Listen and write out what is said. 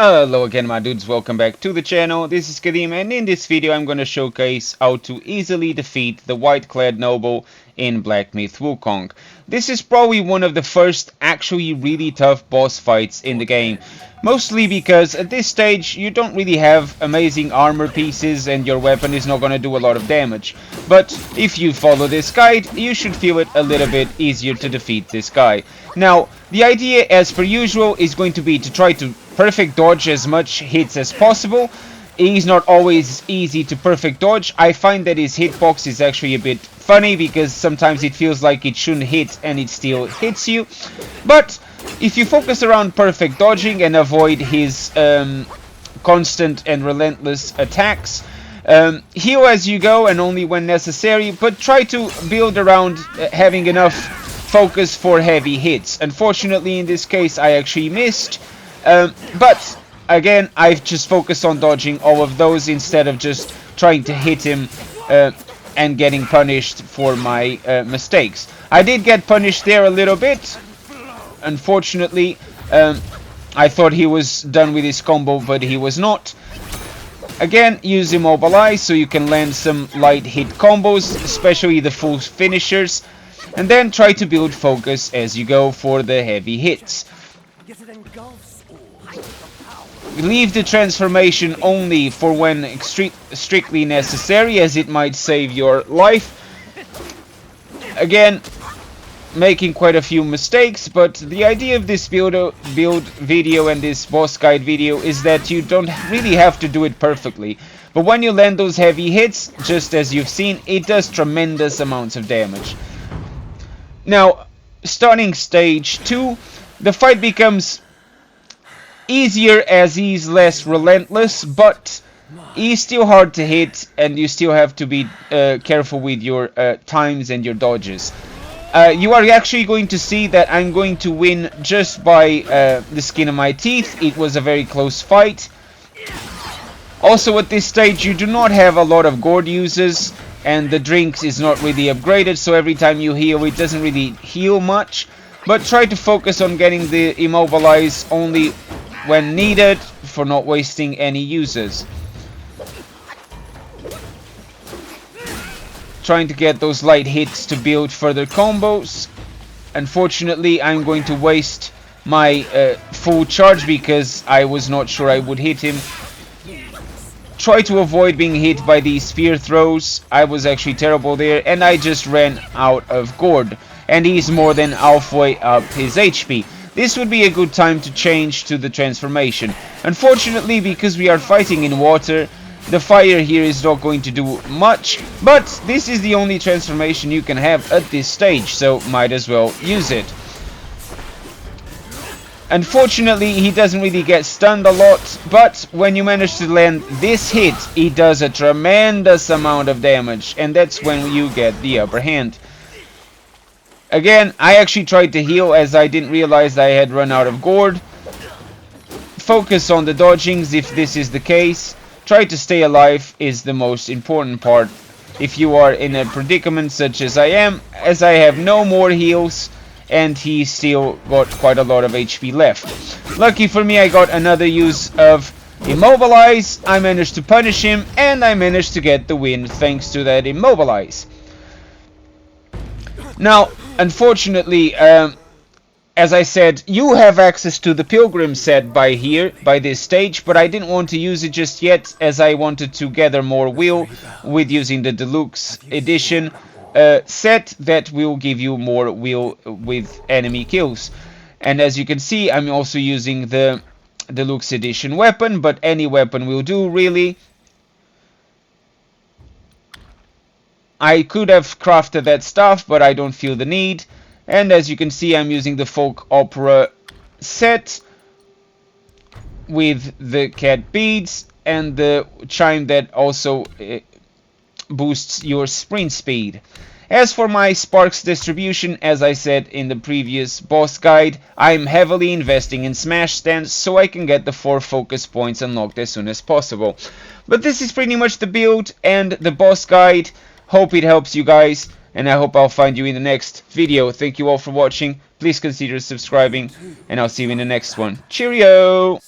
Hello again my dudes, welcome back to the channel. This is Kadim, and in this video I'm going to showcase how to easily defeat the Whiteclad noble in Black Myth Wukong. This is probably one of the first actually really tough boss fights in the game. Mostly because at this stage you don't really have amazing armor pieces and your weapon is not going to do a lot of damage. But if you follow this guide, you should feel it a little bit easier to defeat this guy. Now, the idea as per usual is going to be to try to perfect dodge as much hits as possible. He's not always easy to perfect dodge. I find that his hitbox is actually a bit funny because sometimes it feels like it shouldn't hit and it still hits you. But if you focus around perfect dodging and avoid his constant and relentless attacks, heal as you go and only when necessary, but try to build around having enough focus for heavy hits. Unfortunately in this case I actually missed. But again, I've just focused on dodging all of those instead of just trying to hit him and getting punished for my mistakes. I did get punished there a little bit. Unfortunately, I thought he was done with his combo, but he was not. Again, use Immobilize so you can land some light hit combos, especially the full finishers. And then try to build focus as you go for the heavy hits. Leave the transformation only for when strictly necessary, as it might save your life. Again, making quite a few mistakes, but the idea of this build video and this boss guide video is that you don't really have to do it perfectly. But when you land those heavy hits, just as you've seen, it does tremendous amounts of damage. Now, starting stage 2, the fight becomes easier as he's less relentless, but he's still hard to hit and you still have to be careful with your times and your dodges. You are actually going to see that I'm going to win just by the skin of my teeth. It was a very close fight. Also at this stage you do not have a lot of gourd uses and the drinks is not really upgraded, so every time you heal it doesn't really heal much. But try to focus on getting the Immobilize only when needed for not wasting any uses. Trying to get those light hits to build further combos. Unfortunately, I'm going to waste my full charge because I was not sure I would hit him. Try to avoid being hit by these spear throws. I was actually terrible there and I just ran out of gourd. And he's more than halfway up his HP. This would be a good time to change to the transformation. Unfortunately, because we are fighting in water, the fire here is not going to do much, but this is the only transformation you can have at this stage, so might as well use it. Unfortunately, he doesn't really get stunned a lot, but when you manage to land this hit, he does a tremendous amount of damage, and that's when you get the upper hand. Again, I actually tried to heal as I didn't realize I had run out of gourd. Focus on the dodgings if this is the case. Try to stay alive is the most important part. If you are in a predicament such as I am, as I have no more heals and he still got quite a lot of HP left. Lucky for me, I got another use of Immobilize. I managed to punish him and I managed to get the win thanks to that Immobilize. Now, unfortunately, as I said, you have access to the Pilgrim set by this stage, but I didn't want to use it just yet as I wanted to gather more will with using the Deluxe Edition set that will give you more will with enemy kills. And as you can see, I'm also using the Deluxe Edition weapon, but any weapon will do really. I could have crafted that stuff, but I don't feel the need. And as you can see, I'm using the Folk Opera set with the cat beads and the chime that also boosts your sprint speed. As for my sparks distribution, as I said in the previous boss guide, I'm heavily investing in smash stands so I can get the 4 focus points unlocked as soon as possible. But this is pretty much the build and the boss guide. Hope it helps you guys, and I hope I'll find you in the next video. Thank you all for watching. Please consider subscribing, and I'll see you in the next one. Cheerio!